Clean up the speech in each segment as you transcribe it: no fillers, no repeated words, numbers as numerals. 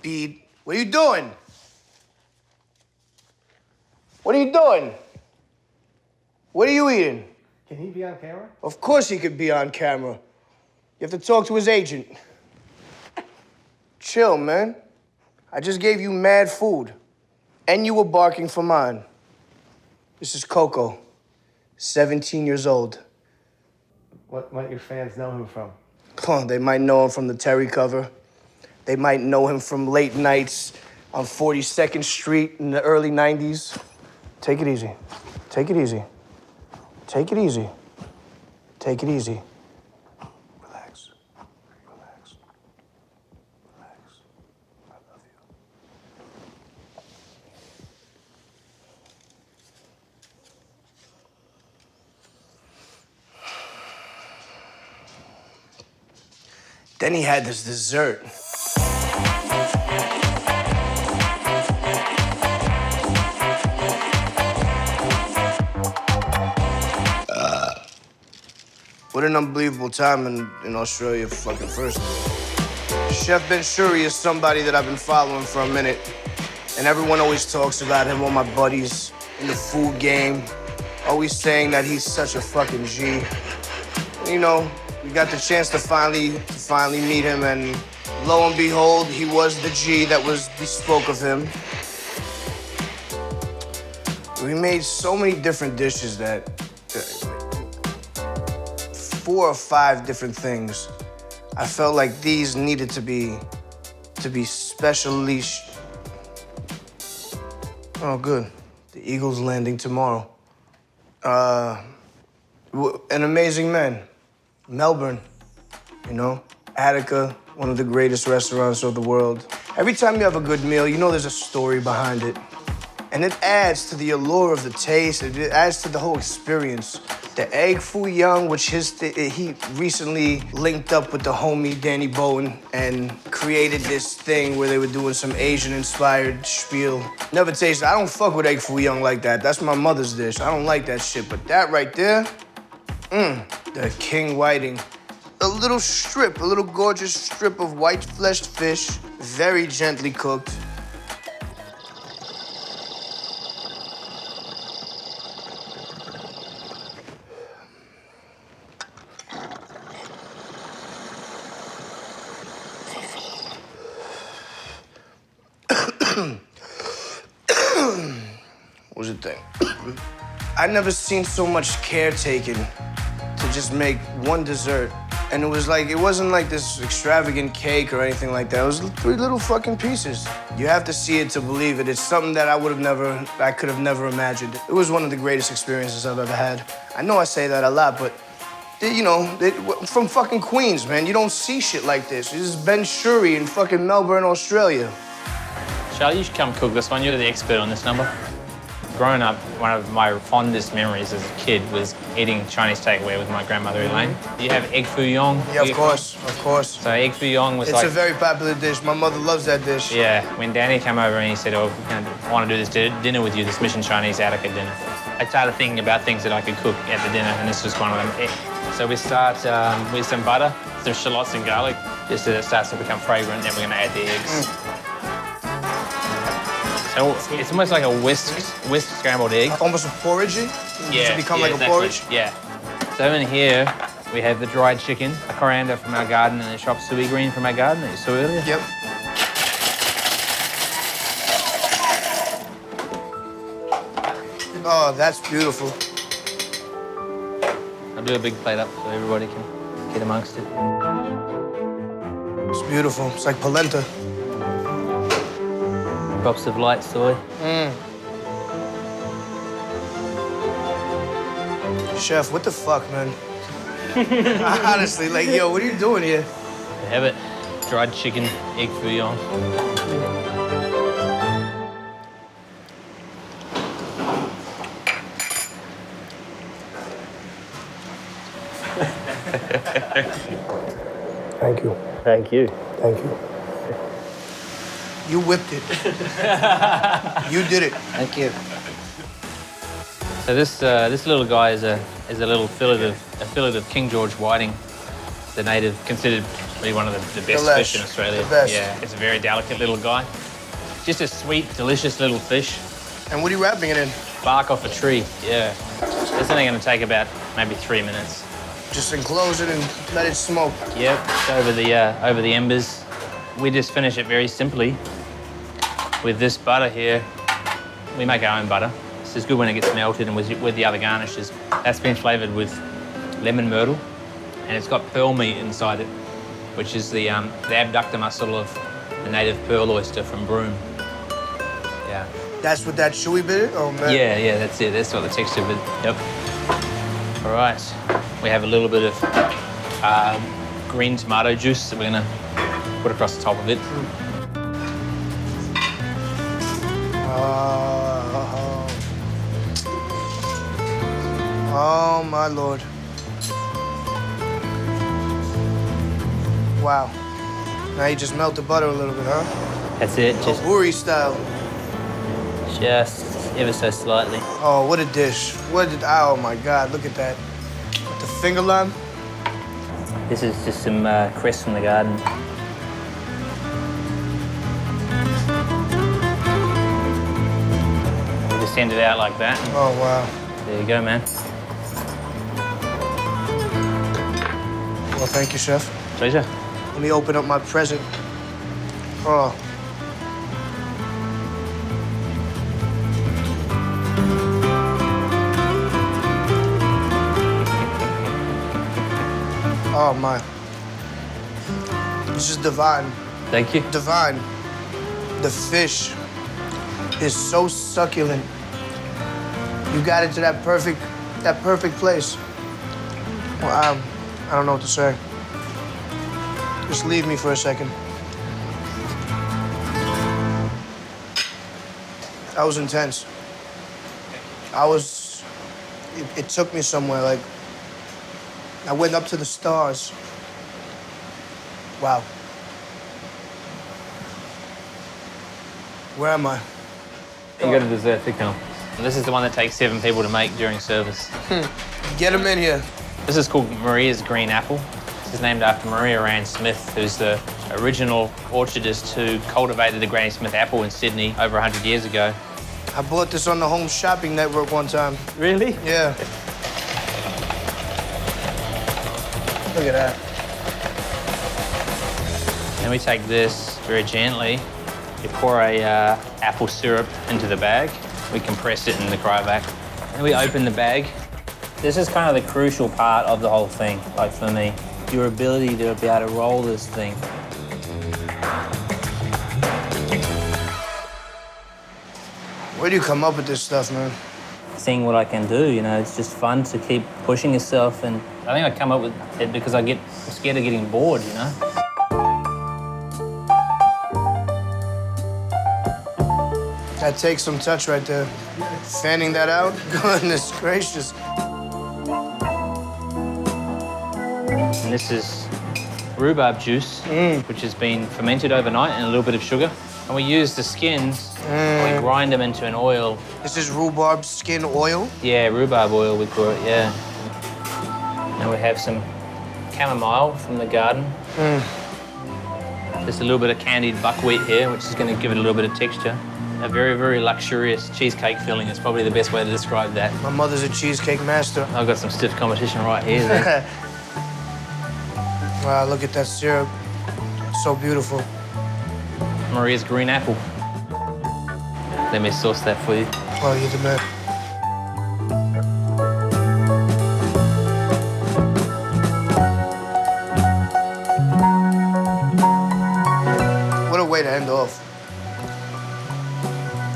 Bede. What are you doing? What are you doing? What are you eating? Can he be on camera? Of course he could be on camera. You have to talk to his agent. Chill, man. I just gave you mad food. And you were barking for mine. This is Coco, 17 years old. What might your fans know him from? Oh, they might know him from the Terry cover. They might know him from late nights on 42nd Street in the early 90s. Take it easy. Take it easy. Take it easy. Take it easy. Relax. Relax. Relax. I love you. Then he had this dessert. What an unbelievable time in Australia fucking first. Chef Ben Shewry is somebody that I've been following for a minute. And everyone always talks about him, all my buddies in the food game, always saying that he's such a fucking G. You know, we got the chance to finally meet him, and lo and behold, he was the G that was bespoke of him. We made so many different dishes that 4 or 5 different things. I felt like these needed to be specially. Oh, good. The Eagle's landing tomorrow. An amazing man. Melbourne, you know? Attica, one of the greatest restaurants of the world. Every time you have a good meal, you know there's a story behind it. And it adds to the allure of the taste. It adds to the whole experience. The egg foo young, which he recently linked up with the homie Danny Bowen and created this thing where they were doing some Asian-inspired spiel. Never tasted. I don't fuck with egg foo young like that. That's my mother's dish. I don't like that shit. But that right there, the king whiting. A little gorgeous strip of white-fleshed fish, very gently cooked. What was the thing? I never seen so much care taken to just make one dessert. And it wasn't like this extravagant cake or anything like that. It was 3 little fucking pieces. You have to see it to believe it. It's something that I could have never imagined. It was one of the greatest experiences I've ever had. I know I say that a lot, but you know, from fucking Queens, man. You don't see shit like this. This is Ben Shewry in fucking Melbourne, Australia. Charlie, you should come cook this one. You're the expert on this number. Growing up, one of my fondest memories as a kid was eating Chinese takeaway with my grandmother, Elaine. Do you have egg foo young? Yeah, of course. So egg foo young was it's a very popular dish. My mother loves that dish. Yeah, when Danny came over and he said, oh, I want to do this dinner with you, this Mission Chinese Attica dinner. I started thinking about things that I could cook at the dinner, and this was one of them. So we start with some butter, some shallots and garlic, just so it starts to become fragrant, then we're going to add the eggs. So it's almost like a whisked scrambled egg. Almost a porridgey? Yeah. To become like exactly. a porridge? Yeah. So in here, we have the dried chicken, a coriander from our garden, and a chop suey green from our garden that you saw earlier. Yep. Oh, that's beautiful. I'll do a big plate up so everybody can get amongst it. It's beautiful. It's like polenta. Drops of light soy. Chef, what the fuck, man? Honestly, like, yo, what are you doing here? Have it. Dried chicken, egg foo young. Thank you. Thank you. Thank you. You whipped it. You did it. Thank you. So this little guy is a fillet of King George whiting, the native considered Really one of the best Delish. fish in Australia. The best. Yeah, it's a very delicate little guy. Just a sweet, delicious little fish. And what are you wrapping it in? Bark off a tree, yeah. It's only going to take about maybe 3 minutes. Just enclose it and let it smoke. Yep, it's over the embers. We just finish it very simply with this butter here. We make our own butter. This is good when it gets melted and with the other garnishes. That's been flavoured with lemon myrtle, and it's got pearl meat inside it, which is the abductor muscle of the native pearl oyster from Broome. Yeah. That's what that chewy bit is? Oh, man. Yeah, that's it. That's what the texture of it. Yep. All right. We have a little bit of green tomato juice that we're gonna put across the top of it. Oh, my Lord. Wow. Now you just melt the butter a little bit, huh? That's it. Just Uri style. ever so slightly. Oh, what a dish. Oh, my God, look at that. With the finger lime. This is just some cress from the garden. Just send it out like that. Oh, wow. There you go, man. Well, thank you, Chef. Pleasure. Let me open up my present. Oh. Oh, my. This is divine. Thank you. Divine. The fish is so succulent. You got it to that perfect place. Well, I don't know what to say. Just leave me for a second. That was intense. It took me somewhere, like, I went up to the stars. Wow. Where am I? You got a dessert to come. And this is the one that takes 7 people to make during service. Get him in here. This is called Maria's Green Apple. This is named after Maria Ann Smith, who's the original orchardist who cultivated the Granny Smith apple in Sydney over 100 years ago. I bought this on the Home Shopping Network one time. Really? Yeah. Look at that. Then we take this very gently. You pour a apple syrup into the bag. We compress it in the cryovac. And we open the bag. This is kind of the crucial part of the whole thing, like for me. Your ability to be able to roll this thing. Where do you come up with this stuff, man? Seeing what I can do, you know, it's just fun to keep pushing yourself. And I think I come up with it because I'm scared of getting bored, you know? That takes some touch right there. Fanning that out? Goodness gracious. And this is rhubarb juice, which has been fermented overnight in a little bit of sugar. And we use the skins, and we grind them into an oil. This is rhubarb skin oil? Yeah, rhubarb oil, we call it, yeah. And we have some chamomile from the garden. Just a little bit of candied buckwheat here, which is going to give it a little bit of texture. A very, very luxurious cheesecake filling is probably the best way to describe that. My mother's a cheesecake master. I've got some stiff competition right here. Then. Wow, look at that syrup. It's so beautiful. Maria's green apple. Let me sauce that for you. Oh, you're the man. What a way to end off.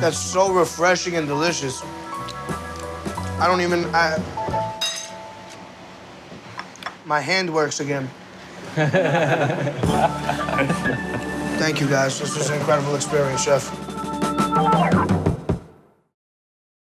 That's so refreshing and delicious. My hand works again. Thank you, guys. This was an incredible experience, Chef.